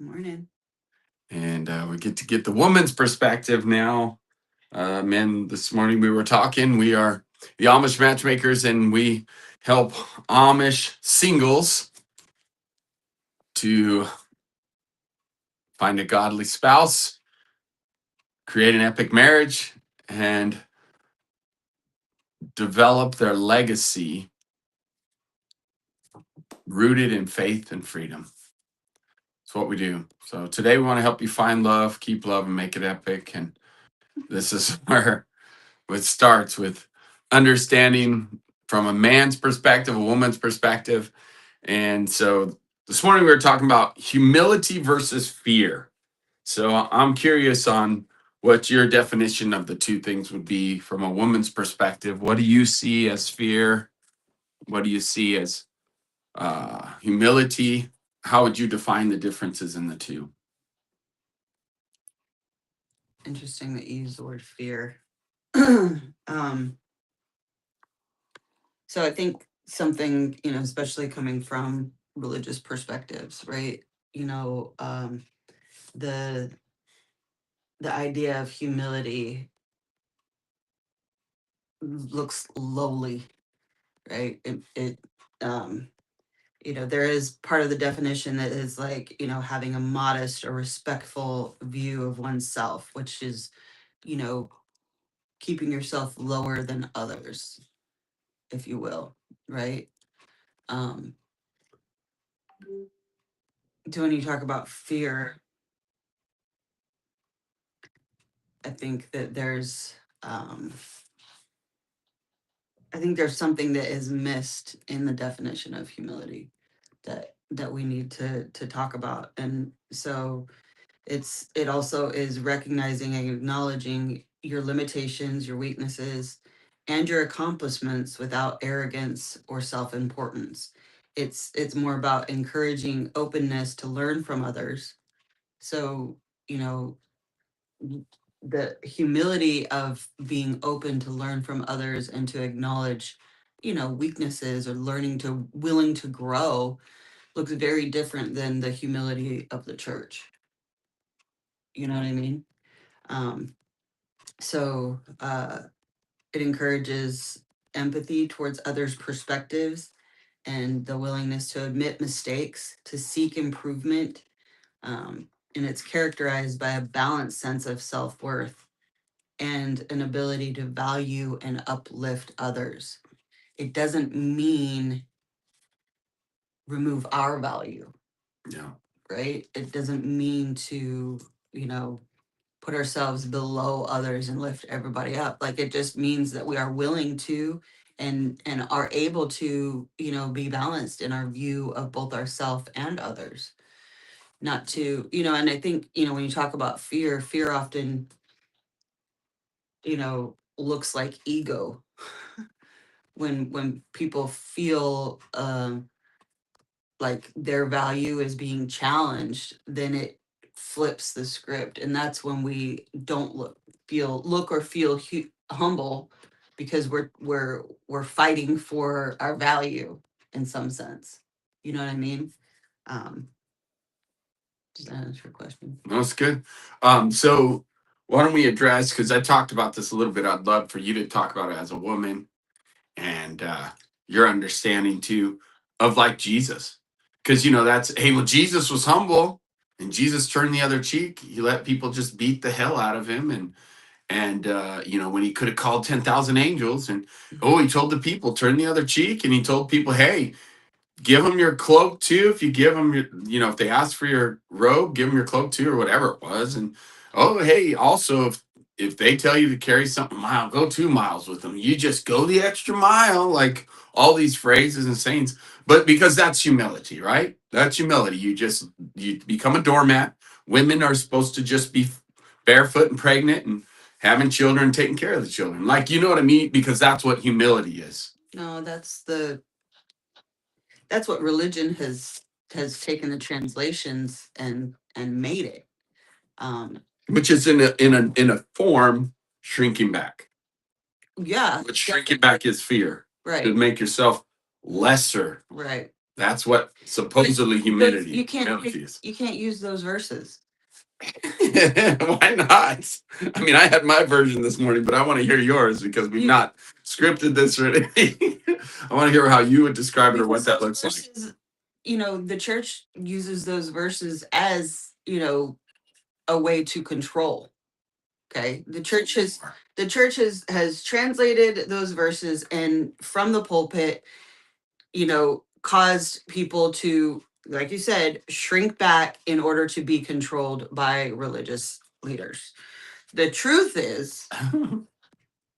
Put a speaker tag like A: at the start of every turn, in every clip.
A: Morning.
B: And we get to get the woman's perspective now. Men, this morning we were talking. We are the Amish Matchmakers, and we help Amish singles to find a godly spouse, create an epic marriage, and develop their legacy rooted in faith and freedom. That's what we do. So today we want to help you find love, keep love, and make it epic. And this is where it starts with understanding from a man's perspective, a woman's perspective. And so this morning we were talking about humility versus fear. So I'm curious on what your definition of the two things would be from a woman's perspective. What do you see as fear? What do you see as humility? How would you define the differences in the two?
A: Interesting that you use the word fear. So I think something, especially coming from religious perspectives, right? You know, the the idea of humility looks lowly, right? Um, there is part of the definition that is like, having a modest or respectful view of oneself, which is, you know, keeping yourself lower than others, if you will, right? Um, so when you talk about fear, I think that um, there's something that is missed in the definition of humility that we need to talk about, and so it also is recognizing and acknowledging your limitations, your weaknesses, and your accomplishments without arrogance or self-importance. It's more about encouraging openness to learn from others. So, you know, the humility of being open to learn from others and to acknowledge, weaknesses, or learning to willing to grow, looks very different than the humility of the church. You know what I mean? Um, so it encourages empathy towards others' perspectives and the willingness to admit mistakes, to seek improvement. And it's characterized by a balanced sense of self worth and an ability to value and uplift others. It doesn't mean remove our value,
B: Yeah.
A: right? It doesn't mean to, you know, put ourselves below others and lift everybody up. Like, it just means that we are willing to and are able to, be balanced in our view of both ourself and others. Not to, and I think, when you talk about fear often, looks like ego. When people feel like their value is being challenged, then it flips the script, and that's when we don't look or feel humble, because we're fighting for our value in some sense. You know what I mean? Um, does that answer your question?
B: That's good. So why don't we address, because I talked about this a little bit, I'd love for you to talk about it as a woman and your understanding too of like Jesus. Because, that's, hey, well, Jesus was humble and Jesus turned the other cheek. He let people just beat the hell out of him. And when he could have called 10,000 angels and, oh, he told the people, turn the other cheek. And he told people, hey, give them your cloak too. If you give them if they ask for your robe, give them your cloak too, or whatever it was. And oh, hey, also if they tell you to carry something a mile, go 2 miles with them. You just go the extra mile, like all these phrases and sayings. But because that's humility, right? That's humility. You become a doormat. Women are supposed to just be barefoot and pregnant and having children and taking care of the children. Like, you know what I mean? Because that's what humility is.
A: No, that's what religion has taken the translations and made it. Um,
B: Which is in a form shrinking back.
A: yeah,
B: But shrinking back is fear. To
A: right,
B: make yourself lesser
A: right.
B: That's what
A: But
B: supposedly
A: those
B: humility is.
A: you can't use those verses.
B: Why not? I mean, I had my version this morning, but I want to hear yours because we've
A: You
B: not scripted this or anything. I want to hear how you would describe it or what
A: because
B: that
A: those
B: looks like.
A: verses, the church uses those verses as, a way to control. Okay. The church has translated those verses and from the pulpit, caused people to, like you said, shrink back in order to be controlled by religious leaders. The truth is,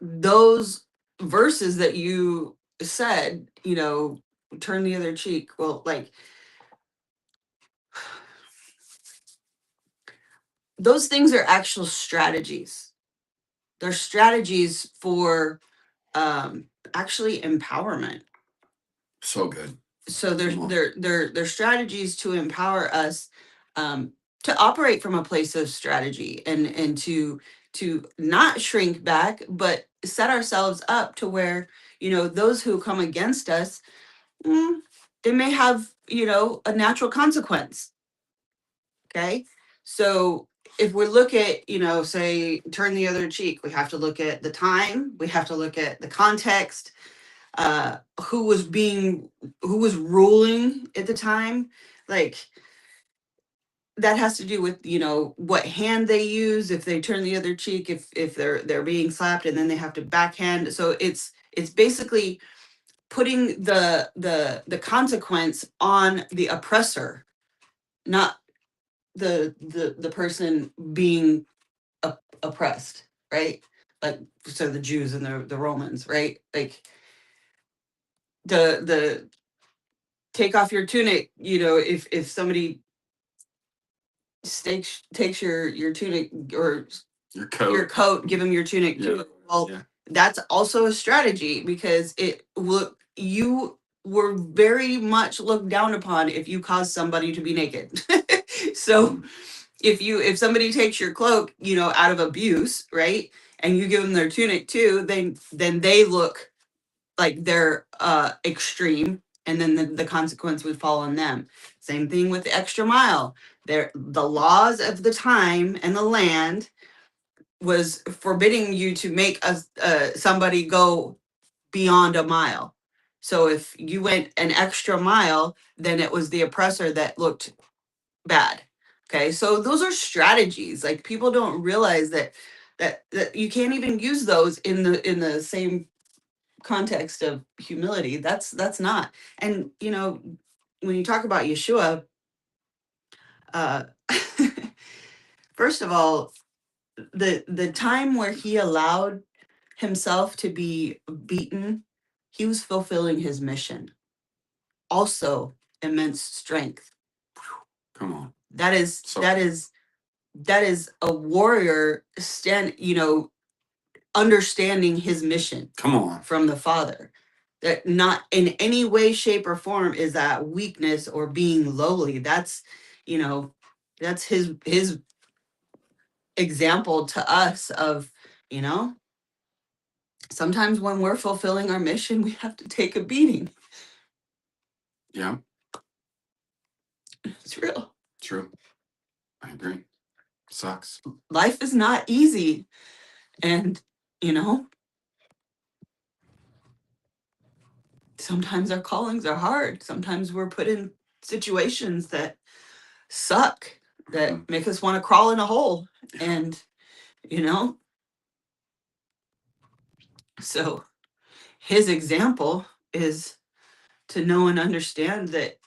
A: those verses that you said, turn the other cheek. Well, like, those things are actual strategies. They're strategies for actually empowerment.
B: So good.
A: So they're strategies to empower us, um, to operate from a place of strategy and to not shrink back, but set ourselves up to where, those who come against us, mm, they may have, a natural consequence. Okay. So if we look at, say, turn the other cheek, we have to look at the time, we have to look at the context, uh who was being who was ruling at the time. Like, that has to do with, what hand they use, if they turn the other cheek, if they're being slapped and then they have to backhand. So it's basically putting the consequence on the oppressor, not the person being oppressed, right? Like, so the Jews and the Romans, right? Like, the take off your tunic, if somebody takes your tunic or
B: Your
A: your
B: coat.
A: coat, give them your tunic
B: Yeah.
A: too. Well,
B: Yeah.
A: that's also a strategy because you were very much looked down upon if you caused somebody to be naked. So if somebody takes your cloak, out of abuse, right, and you give them their tunic too, then they look like they're extreme, and then the consequence would fall on them. Same thing with the extra mile. The laws of the time and the land was forbidding you to make somebody go beyond a mile. So if you went an extra mile, then it was the oppressor that looked bad. Okay, so those are strategies. Like, people don't realize that you can't even use those in the same context of humility. That's not. And when you talk about Yeshua, uh first of all, the time where he allowed himself to be beaten, he was fulfilling his mission. Also, immense strength.
B: Come on.
A: That is
B: So
A: that is a warrior understanding his mission.
B: come on.
A: From the Father. That not in any way, shape, or form is that weakness or being lowly. That's his example to us of, you know, sometimes when we're fulfilling our mission, we have to take a beating.
B: Yeah.
A: It's real.
B: True. I agree. Sucks.
A: Life is not easy. And, you know, sometimes our callings are hard. Sometimes we're put in situations that suck, that make us want to crawl in a hole. And, you know, so his example is to know and understand that,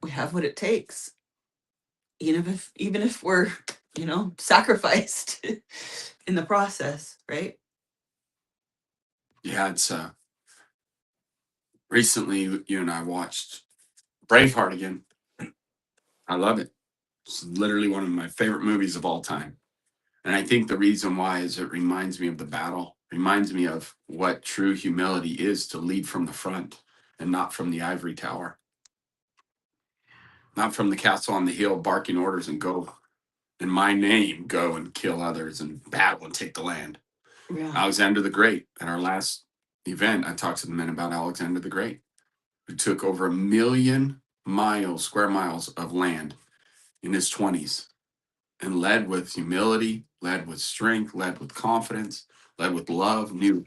A: we have what it takes, even if we're, sacrificed in the process, right?
B: Yeah, it's recently you and I watched Braveheart again. I love it. It's literally one of my favorite movies of all time. And I think the reason why is it reminds me of the battle, reminds me of what true humility is, to lead from the front and not from the ivory tower, not from the castle on the hill barking orders and go in my name, go and kill others and battle and take the land.
A: Yeah.
B: Alexander the Great. At our last event, I talked to the men about Alexander the Great, who took over 1,000,000 square miles of land in his 20s and led with humility, led with strength, led with confidence, led with love, knew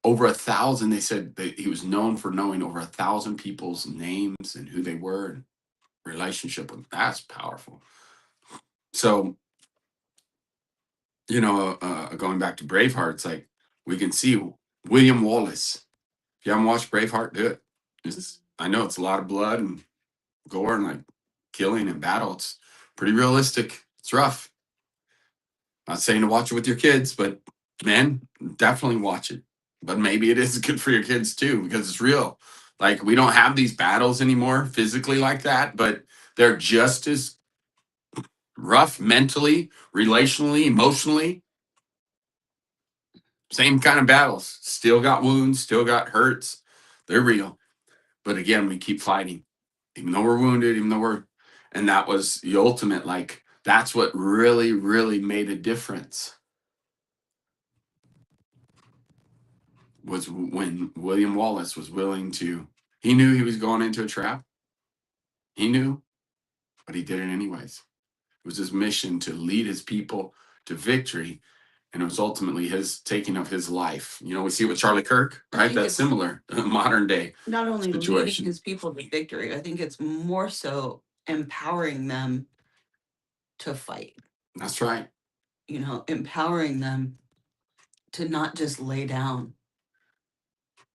B: over 1,000. They said that he was known for knowing over 1,000 people's names and who they were and relationship with. That's powerful. So, going back to Braveheart, it's like we can see William Wallace. If you haven't watched Braveheart, do it. I know it's a lot of blood and gore and like killing and battle. It's pretty realistic. It's rough. Not saying to watch it with your kids, but men, definitely watch it. But maybe it is good for your kids too, because it's real. Like we don't have these battles anymore physically like that, but they're just as rough mentally, relationally, emotionally. Same kind of battles. Still got wounds, still got hurts. They're real. But again, we keep fighting. Even though we're wounded, even though and that was the ultimate, like, that's what really, really made a difference was when William Wallace was willing to, he knew he was going into a trap. He knew, but he did it anyways. It was his mission to lead his people to victory. And it was ultimately his taking of his life. We see it with Charlie Kirk, right? That's similar, modern day
A: Not only leading
B: situation.
A: his people to victory, I think it's more so empowering them to fight.
B: That's right.
A: Empowering them to not just lay down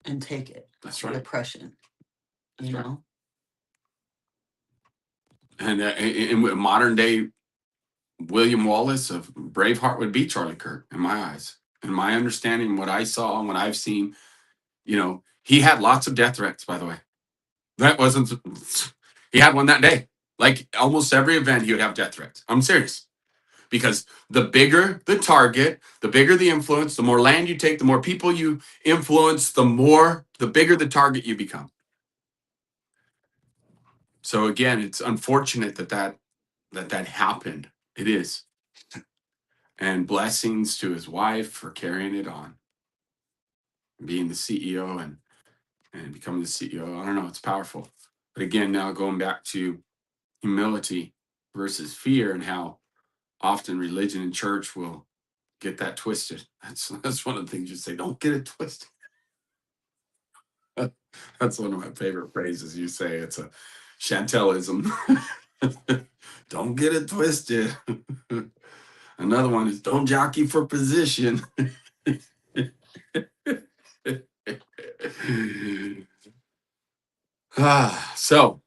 A: and take it.
B: That's
A: the
B: right.
A: oppression.
B: That's
A: you
B: right.
A: know.
B: And in modern day, William Wallace of Braveheart would be Charlie Kirk in my eyes. In my understanding, what I saw and what I've seen, he had lots of death threats, by the way. That wasn't, he had one that day. Like almost every event, he would have death threats. I'm serious. Because the bigger the target, the bigger the influence, the more land you take, the more people you influence, the bigger the target you become. So again, it's unfortunate that happened. It is. And blessings to his wife for carrying it on, being the CEO and becoming the CEO. I don't know, it's powerful. But again, now going back to humility versus fear and how often religion and church will get that twisted. That's one of the things you say, don't get it twisted. That's one of my favorite phrases you say. It's a Chantelism. Don't get it twisted. Another one is don't jockey for position. So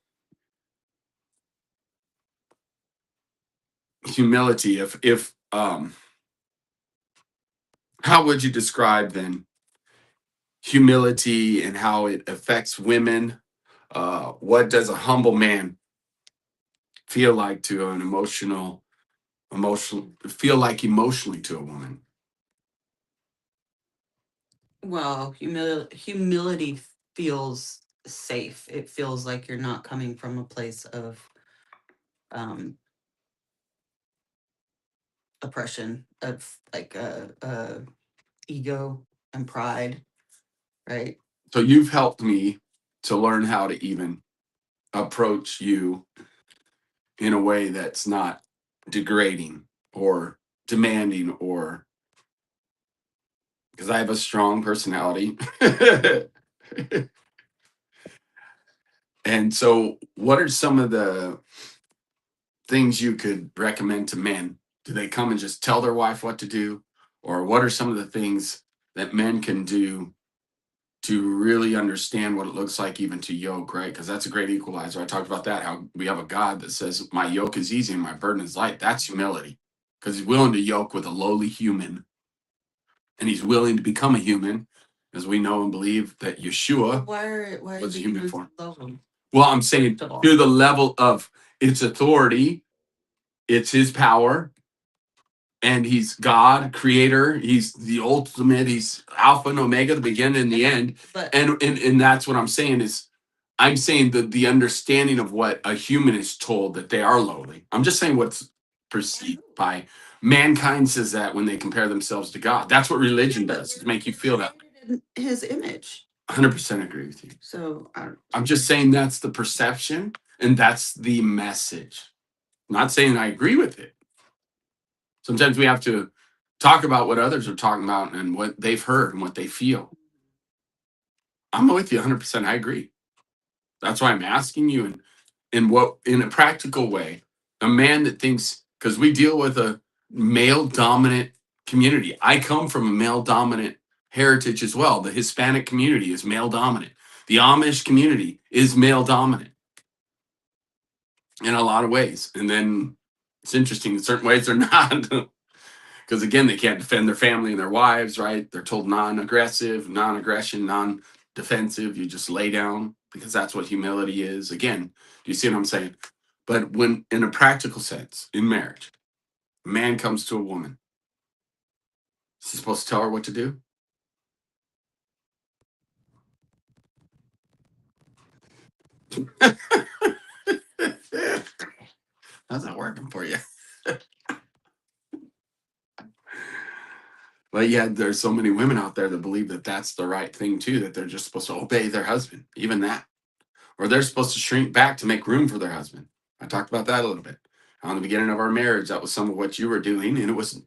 B: humility. If how would you describe then humility and how it affects women? What does a humble man feel like to an emotional feel like emotionally to a woman?
A: Well, humility feels safe. It feels like you're not coming from a place of um, oppression, of like ego and pride, right?
B: So you've helped me to learn how to even approach you in a way that's not degrading or demanding, or because I have a strong personality. And so what are some of the things you could recommend to men? Do they come and just tell their wife what to do? Or what are some of the things that men can do to really understand what it looks like even to yoke, right? Because that's a great equalizer. I talked about that, how we have a God that says, my yoke is easy and my burden is light. That's humility. Because he's willing to yoke with a lowly human. And he's willing to become a human, as we know and believe that Yeshua
A: Why
B: was
A: is
B: a
A: the
B: human
A: human
B: form.
A: low?
B: Well, I'm saying
A: First of all.
B: to the level of its authority, it's his power, and he's God, creator. He's the ultimate. He's Alpha and Omega, the beginning and the end.
A: But
B: And that's what I'm saying is, I'm saying that the understanding of what a human is told that they are lowly. I'm just saying what's perceived by mankind says that when they compare themselves to God. That's what religion
A: But
B: does, is
A: we're
B: make you feel that.
A: created in His image.
B: 100% agree with you.
A: So
B: I'm just saying that's the perception and that's the message. I'm not saying I agree with it. Sometimes we have to talk about what others are talking about and what they've heard and what they feel. I'm with you 100%. I agree. That's why I'm asking you in a practical way, a man that thinks, because we deal with a male dominant community. I come from a male dominant heritage as well. The Hispanic community is male dominant. The Amish community is male dominant in a lot of ways. And then it's interesting, in certain ways they're not. Because again, they can't defend their family and their wives, right? They're told non-aggressive, non-aggression, non-defensive. You just lay down because that's what humility is. Again, do you see what I'm saying? But when, in a practical sense, in marriage, a man comes to a woman, is he supposed to tell her what to do? How's that working for you? But yeah, there's so many women out there that believe that that's the right thing too, that they're just supposed to obey their husband, even that. Or they're supposed to shrink back to make room for their husband. I talked about that a little bit. On the beginning of our marriage, that was some of what you were doing, and it was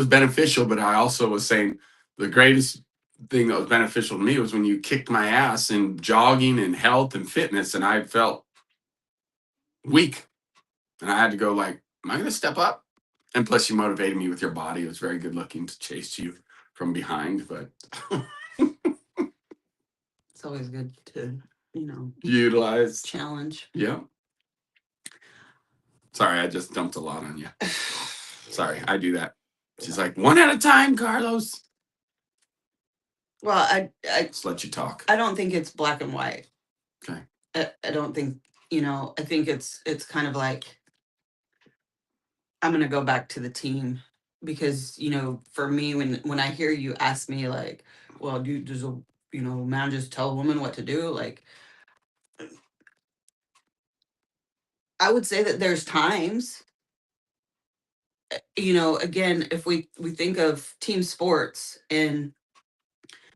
B: beneficial, but I also was saying the greatest thing that was beneficial to me was when you kicked my ass in jogging and health and fitness, and I felt weak. And I had to go like, am I gonna step up? And plus you motivated me with your body. It was very good looking to chase you from behind, but
A: it's always good to,
B: utilize.
A: challenge.
B: Yeah. Sorry, I just dumped a lot on you. Sorry, I do that. She's like, one at a time, Carlos.
A: Well, I
B: Just let you talk.
A: I don't think it's black and white.
B: Okay.
A: I don't think, I think it's kind of like, I'm gonna go back to the team because, for me, when I hear you ask me like, well, does a man just tell a woman what to do? Like, I would say that there's times, again, if we think of team sports and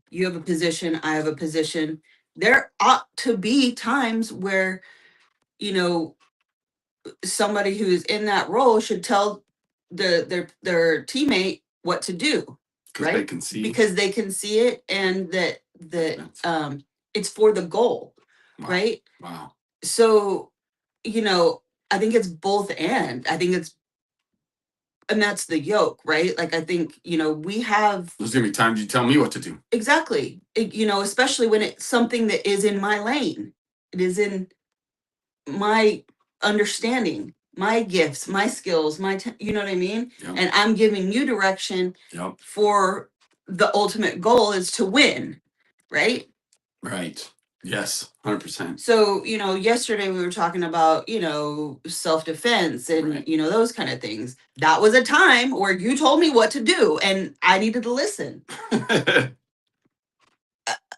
A: you have a position, I have a position, there ought to be times where, you know, somebody who's in that role should tell their teammate what to do,
B: Because they
A: right?
B: can see.
A: Because they can see it, and that
B: That's-
A: it's for the goal,
B: Wow.
A: right?
B: Wow.
A: So, I think it's both, and I think it's, and that's the yoke, right? Like, I think, we have,
B: There's gonna be times you tell me what to do.
A: exactly, especially when it's something that is in my lane, it is in my understanding, my gifts, my skills, you know what I mean?
B: Yep.
A: And I'm giving you direction
B: Yep.
A: for the ultimate goal is to win, right?
B: Right. Yes. 100%.
A: So, yesterday we were talking about, self-defense and,
B: Right.
A: Those kind of things. That was a time where you told me what to do and I needed to listen.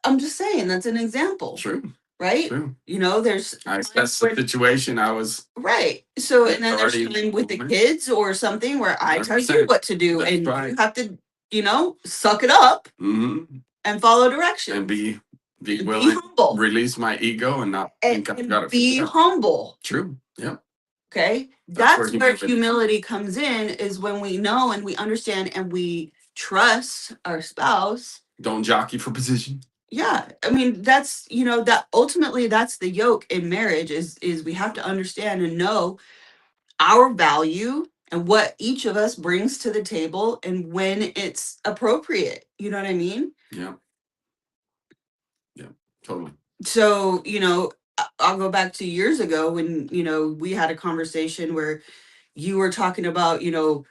A: I'm just saying that's an example.
B: True.
A: Right?
B: True.
A: There's
B: That's the situation I was.
A: right. So, and then there's
B: Already
A: time with the
B: moment.
A: kids or something where I tell you
B: 100%.
A: what to do,
B: That's
A: and
B: right.
A: you have to, suck it up
B: Mhm.
A: and follow direction
B: And be
A: and
B: willing,
A: be humble
B: release my ego and not think I've got
A: and
B: it
A: be
B: figured out.
A: humble.
B: True. Yep.
A: Okay,
B: That's
A: that's where humility comes in, is when we know and we understand and we trust our spouse.
B: Don't jockey for position.
A: Yeah, I mean, that's, that ultimately that's the yoke in marriage, is we have to understand and know our value and what each of us brings to the table and when it's appropriate. You know what I mean?
B: Yeah. Yeah. Totally.
A: So, I'll go back to years ago when, we had a conversation where you were talking about, you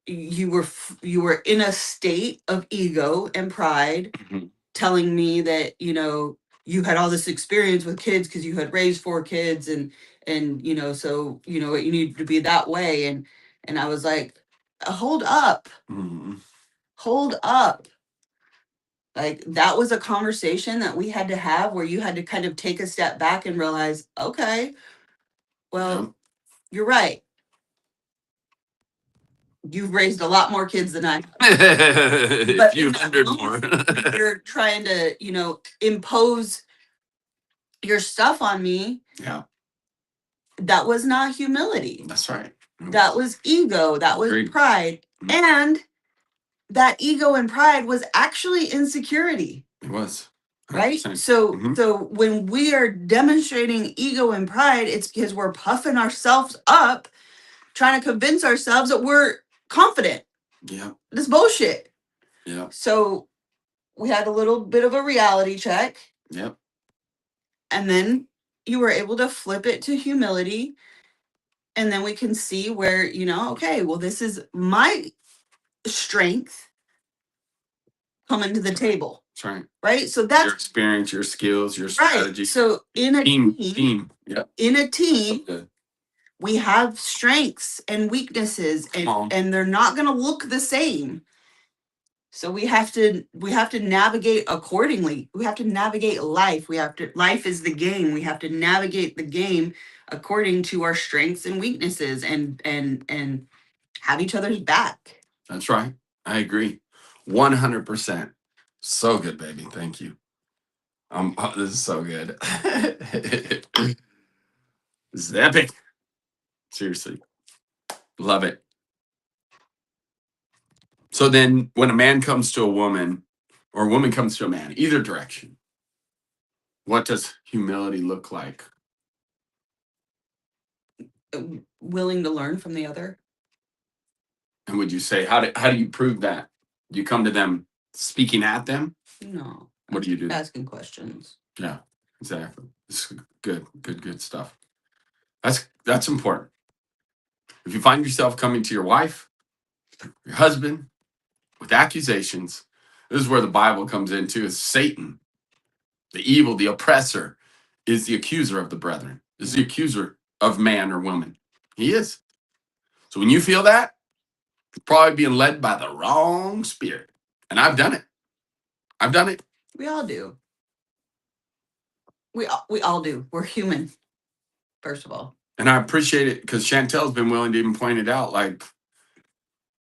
A: were in a state of ego and pride, telling me that, you had all this experience with kids because you had raised 4 kids, and so you need to be that way, and I was like, hold up, hold up. Like, that was a conversation that we had to have where you had to kind of take a step back and realize, okay, well,
B: Yeah.
A: you're right. You've raised a lot more kids than I have.
B: A
A: But
B: few
A: in that
B: hundred more.
A: moment when you're trying to, impose your stuff on me,
B: Yeah,
A: that was not humility.
B: that's right.
A: That was ego. That was
B: Agreed.
A: pride. And that ego and pride was actually insecurity.
B: It was.
A: Right?
B: 100%.
A: So when we are demonstrating ego and pride, it's because we're puffing ourselves up, trying to convince ourselves that we're confident.
B: Yeah.
A: This bullshit.
B: Yeah.
A: So we had a little bit of a reality check.
B: Yep.
A: And then you were able to flip it to humility. And then we can see where, okay, well, this is my strength coming to the table.
B: That's right.
A: Right? So that's
B: your experience, your skills, your
A: right.
B: strategy.
A: So in a
B: team. Yeah.
A: In a team,
B: So
A: we have strengths and weaknesses, and they're not going to look the same. So we have to navigate accordingly. We have to navigate life. Life is the game. We have to navigate the game according to our strengths and weaknesses, and have each other's back.
B: That's right. I agree. 100%. So good, baby. Thank you. This is so good. This is epic. Seriously. Love it. So then when a man comes to a woman or a woman comes to a man, either direction, what does humility look like?
A: Willing to learn from the other.
B: And would you say, how do you prove that? Do you come to them speaking at them?
A: No.
B: What do you do?
A: Asking questions.
B: Yeah, exactly. This is good stuff. That's important. If you find yourself coming to your wife, your husband, with accusations, this is where the Bible comes in too. Is Satan, the evil, the oppressor, is the accuser of the brethren, is the accuser of man or woman. He is. So when you feel that, you're probably being led by the wrong spirit. And I've done it. I've done it.
A: We all do. We all do. We're human, first of all.
B: And I appreciate it because Chantel's been willing to even point it out. Like,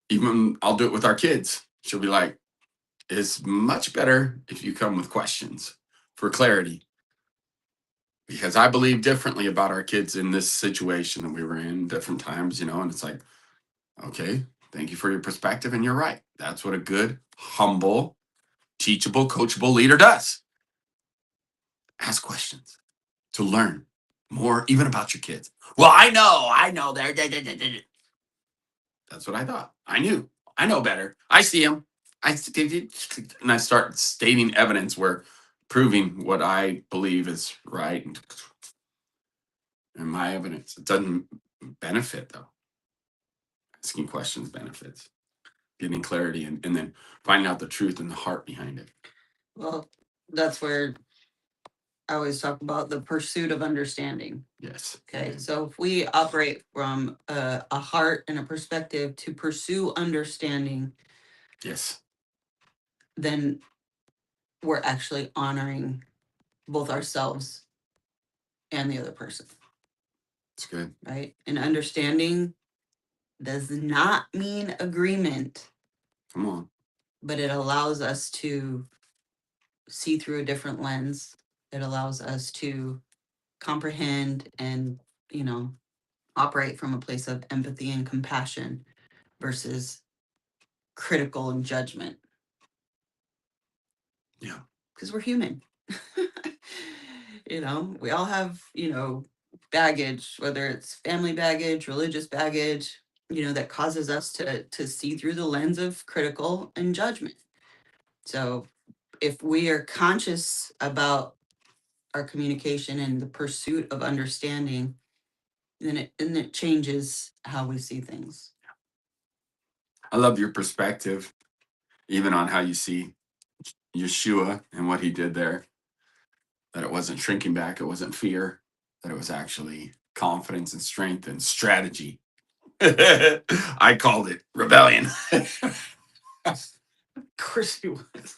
B: even I'll do it with our kids. She'll be like, it's much better if you come with questions for clarity. Because I believe differently about our kids in this situation that we were in different times, and it's like, okay, thank you for your perspective. And you're right. That's what a good, humble, teachable, coachable leader does. Ask questions to learn more, even about your kids. Well, I know. That's what I thought. I knew. I know better. I see them. And I start stating evidence where proving what I believe is right and my evidence. It doesn't benefit though. Asking questions benefits. Getting clarity and then finding out the truth and the heart behind it.
A: Well, that's where I always talk about the pursuit of understanding.
B: Yes.
A: Okay. So if we operate from a heart and a perspective to pursue understanding,
B: yes,
A: then we're actually honoring both ourselves and the other person.
B: it's good.
A: Right. And understanding does not mean agreement.
B: Come on.
A: But it allows us to see through a different lens. It allows us to comprehend and, operate from a place of empathy and compassion versus critical and judgment.
B: Yeah.
A: Because we're human. We all have, baggage, whether it's family baggage, religious baggage, that causes us to see through the lens of critical and judgment. So if we are conscious about our communication and the pursuit of understanding, then it changes how we see things.
B: I love your perspective, even on how you see Yeshua and what he did there. That it wasn't shrinking back, it wasn't fear, that it was actually confidence and strength and strategy. I called it rebellion. Of
A: course he was.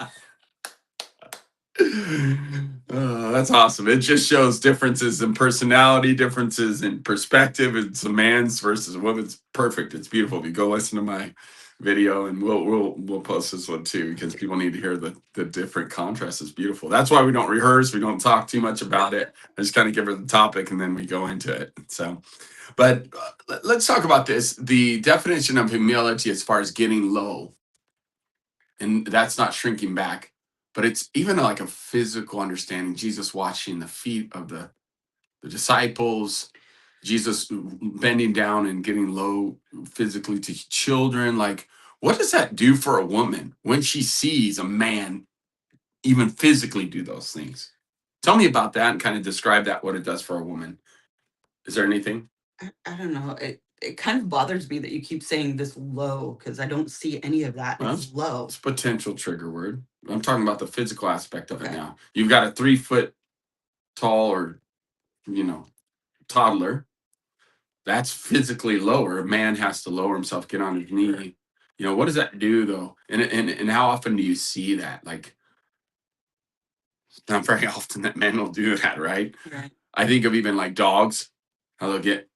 B: That's That's awesome. It just shows differences in personality, differences in perspective. It's a man's versus a woman's. Perfect. It's beautiful. If you go listen to my video, and we'll post this one too, because people need to hear the different contrasts. It's beautiful. That's why we don't rehearse. We don't talk too much about it. I just kind of give her the topic and then we go into it. So, but let's talk about this. The definition of humility as far as getting low, and that's not shrinking back, but it's even like a physical understanding. Jesus washing the feet of the disciples, Jesus bending down and getting low physically to children. Like, what does that do for a woman when she sees a man even physically do those things? Tell me about that and kind of describe that, what it does for a woman. Is there anything?
A: I don't know. It kind of bothers me that you keep saying this low, because I don't see any of that.
B: Well,
A: It's low.
B: it's a potential trigger word. I'm talking about the physical aspect of it
A: Okay.
B: now. You've got a 3 foot tall or, you know, toddler. That's physically lower. A man has to lower himself, get on his knee. You know, what does that do though? And how often do you see that? Like, not very often that men will do that, right?
A: Right.
B: I think of even like dogs, how they'll get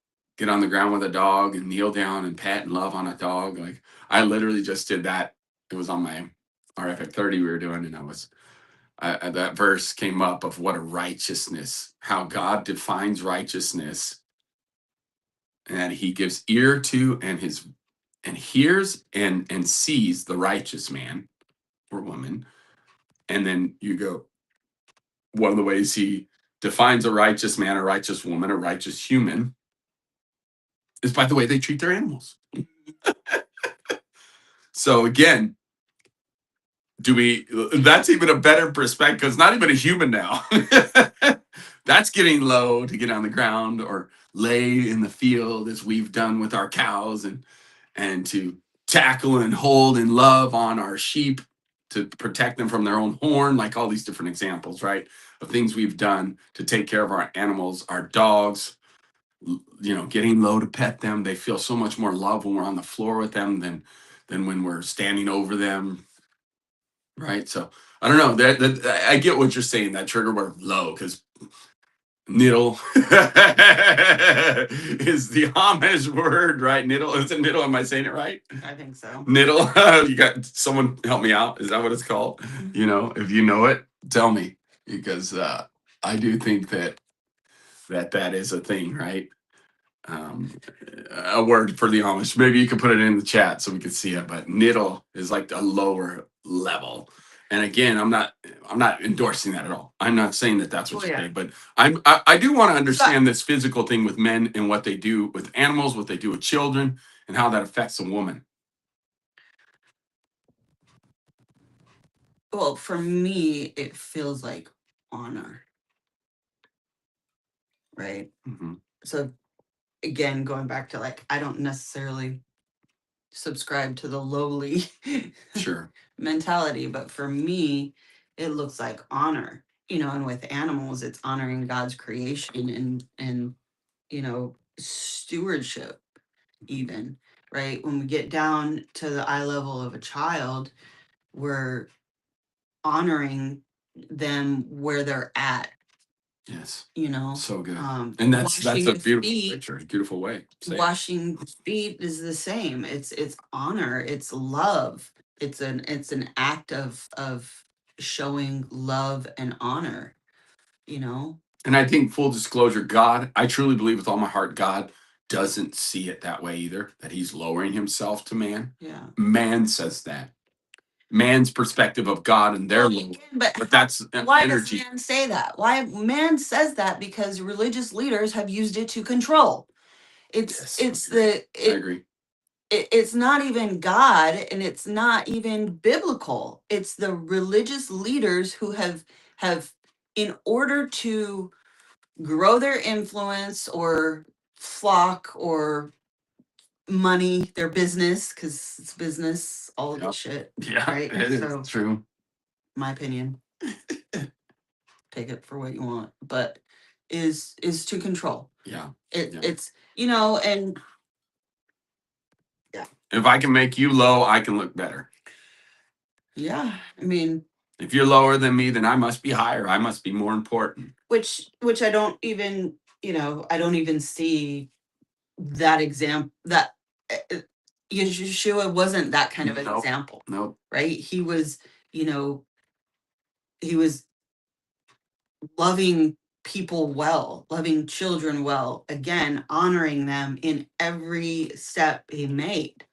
B: on the ground with a dog and kneel down and pat and love on a dog. Like, I literally just did that. It was on my RF 30 we were doing, and that verse came up of what a righteousness, how God defines righteousness, and that He gives ear to and hears and sees the righteous man or woman. And then you go, one of the ways He defines a righteous man, a righteous woman, a righteous human is by the way they treat their animals. So again, that's even a better perspective, because not even a human now. That's getting low to get on the ground or lay in the field as we've done with our cows, and to tackle and hold and love on our sheep to protect them from their own horn, like all these different examples, right? Of things we've done to take care of our animals, our dogs, getting low to pet them. They feel so much more love when we're on the floor with them than when we're standing over them, right? So I don't know. I get what you're saying. That trigger word low, because niddle is the Amish word, right? Niddle, is it niddle? Am I saying it right?
A: I think so.
B: Niddle. You got someone help me out? Is that what it's called? If you know it, tell me, because I do think that is a thing, right? um, a word for the Amish. Maybe you could put it in the chat so we could see it. But niddle is like a lower level. And again, I'm not endorsing that at all. I'm not saying that that's what
A: Oh,
B: you
A: yeah.
B: say, but I do want to understand this physical thing with men and what they do with animals, what they do with children, and how that affects a woman.
A: Well, for me, it feels like honor, right?
B: Hmm.
A: So again, going back to like, I don't necessarily subscribe to the lowly
B: Sure.
A: mentality, but for me, it looks like honor. And with animals, it's honoring God's creation and stewardship, even, right? When we get down to the eye level of a child, we're honoring them where they're at.
B: Yes.
A: you know
B: So good. And that's
A: Washing
B: a
A: the
B: beautiful
A: feet.
B: picture, a beautiful way to say it.
A: Washing feet is the same. It's honor, it's love. It's an act of showing love and honor, you know
B: And I think, full disclosure, God, I truly believe with all my heart, God doesn't see it that way either, that He's lowering Himself to man.
A: yeah.
B: Man says that. Man's perspective of God and their low. But that's
A: Why
B: energy.
A: does man say that? Why man says that? Because religious leaders have used it to control.
B: Yes, I agree.
A: It's not even God, and it's not even biblical. It's the religious leaders who have in order to grow their influence or flock or money, their business, because it's business, all of
B: Yeah.
A: this shit,
B: Yeah,
A: right?
B: it is
A: So,
B: true.
A: my opinion, take it for what you want, but is to control.
B: Yeah.
A: It
B: Yeah.
A: it's and yeah.
B: If I can make you low, I can look better.
A: Yeah, I mean,
B: If you're lower than me, then I must be higher. I must be more important.
A: Which I don't even, I don't even see that example, that uh, Yeshua wasn't that kind of an
B: Nope.
A: example,
B: Nope.
A: right? You know, he was loving people well, loving children well, again, honoring them in every step he made.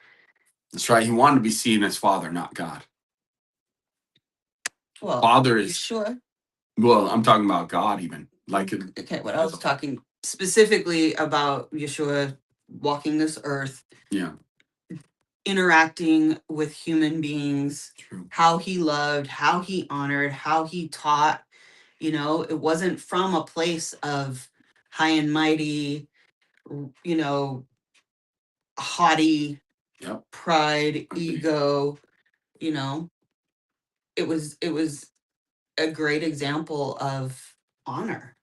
B: That's right. He wanted to be seen as Father, not God.
A: Well,
B: Father
A: you
B: is,
A: sure?
B: well, I'm talking about God even. Like,
A: Okay, what I was talking specifically about Yeshua walking this earth,
B: yeah,
A: interacting with human beings,
B: true.
A: how he loved, how he honored, how he taught. It wasn't from a place of high and mighty, you know, haughty
B: Yep.
A: pride,
B: Agree.
A: ego. You know, it was a great example of honor.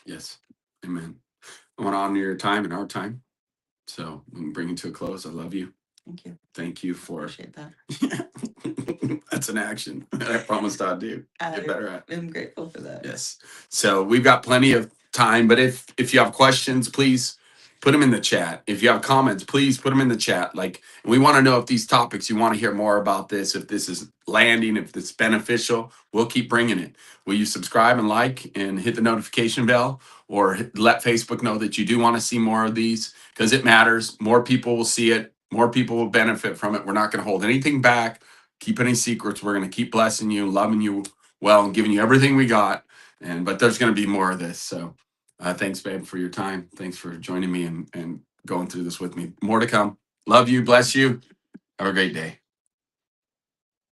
B: Yes. Amen. I want to honor your time and our time. So we can bring it to a close. I love you.
A: Thank you.
B: Thank you for.
A: Appreciate that.
B: That's an action. I promised I'd do. Get better at.
A: I'm grateful for that.
B: Yes. So we've got plenty of time, but if you have questions, please put them in the chat. If you have comments, please put them in the chat. Like, we want to know if these topics, you want to hear more about this, if this is landing, if it's beneficial, we'll keep bringing it. Will you subscribe and like and hit the notification bell, or let Facebook know that you do want to see more of these, because it matters. More people will see it. More people will benefit from it. We're not going to hold anything back, keep any secrets. We're going to keep blessing you, loving you well, and giving you everything we got. But there's going to be more of this. So thanks, babe, for your time. Thanks for joining me and going through this with me. More to come. Love you. Bless you. Have a great day.